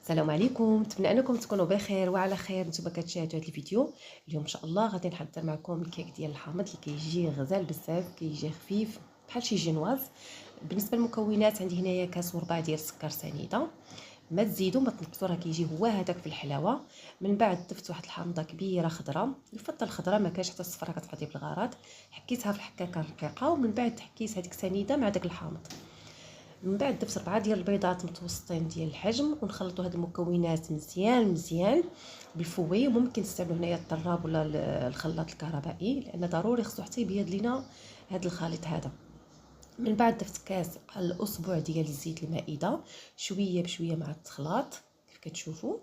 السلام عليكم، نتمنى انكم تكونوا بخير وعلى خير. نتوما كتشاهدوا هذا الفيديو اليوم ان شاء الله غادي نحضر معكم الكيك ديال الحامض اللي كيجي غزال بزاف، كيجي خفيف بحال شي جينواز. بالنسبه للمكونات عندي هنايا كاس وربع ديال السكر سنيده، ما تزيدوا ما تنقصوا، راه كيجي هو هذاك في الحلاوه. من بعد ضفت واحد الحامضه كبيره خضراء، يفضل خضراء ما كانش حتى الصفراء كتعطي بالغرض. حكيتها في الحكاكه رقيقه ومن بعد حكيت هذيك سنيده مع داك الحامض. من بعد ضفت 4 ديال البيضات متوسطين ديال الحجم ونخلطوا هاد المكونات مزيان بالفوي. وممكن تستعملوا هنايا الطراب ولا الخلاط الكهربائي، لان ضروري خصو حتى يبيض لينا هاد الخليط هذا. من بعد ضفت كاس بحال الاصبع ديال الزيت المائده، شويه بشويه مع التخلاط كيف كتشوفوا.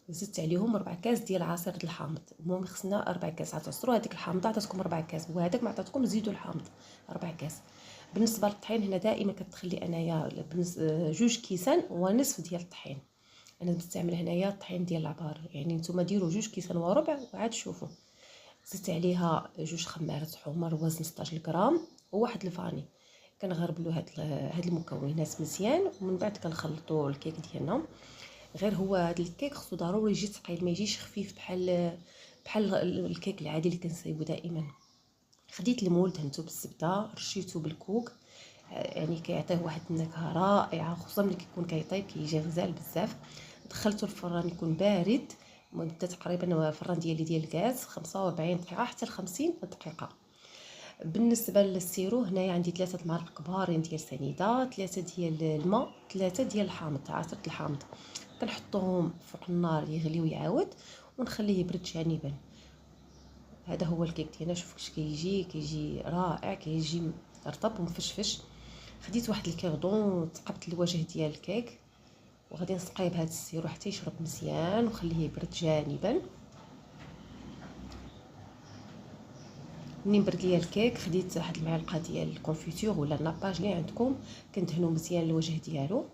زدت عليهم 4 كاس ديال عصير الحامض. المهم خصنا 4 كاس، عتصروا هذيك الحامضه عطاتكم 4 كاس وهذاك ما عطاتكم، زيدوا الحامض 4 كاس. بالنسبه للطحين هنا دائما كتخلي انايا 2 كيسان ونصف ديال الطحين. انا بستعمل هنايا الطحين ديال العبار، يعني نتوما ديروا 2 كيسان وربع وعاد شوفوا. زدت عليها 2 خمارات حمر وزن 16 غرام وواحد الفاني. كنغربلوا هاد المكونات مزيان ومن بعد كنخلطوا الكيك ديالنا. غير هو هاد الكيك خصو ضروري يجي ثقيل، ما يجيش خفيف بحال الكيك العادي اللي كنسايبو دائما. خديت المول دهنتو بالزبده، رشيتو بالكوك، يعني كيعطيه واحد النكهه رائعه، خصوصا ملي كيكون كيطيب كيجي غزال بزاف. دخلته الفران يكون بارد مده تقريبا الفران ديال الغاز 45 دقيقه حتى ل 50 دقيقه. بالنسبه للسيرو هنايا عندي 3 معالق كبارين ديال سنيده، 3 ديال الماء، 3 ديال الحامض، عصير الحامض. كنحطوهم فوق النار يغلي ويعاود ونخليه يبرد جانبا. هذا هو الكيك ديالنا، شوفوا كيفاش كيجي رائع، كيجي رطب ومفشفش. خديت واحد الكيردون تقبت الوجه ديال الكيك وغادي نسقيه بهذا السيرو حتى يشرب مزيان وخليه يبرد جانبا. منين برد ليا الكيك خديت واحد المعلقه ديال الكونفيتور ولا الناباج اللي عندكم، كندهنوا مزيان الوجه ديالو.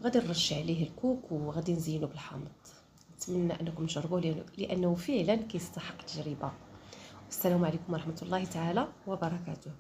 غادي نرش عليه الكوك وغادي نزينو بالحامض. نتمنى انكم تجربوه لانه فعلا كيستحق التجربه. السلام عليكم ورحمه الله تعالى وبركاته.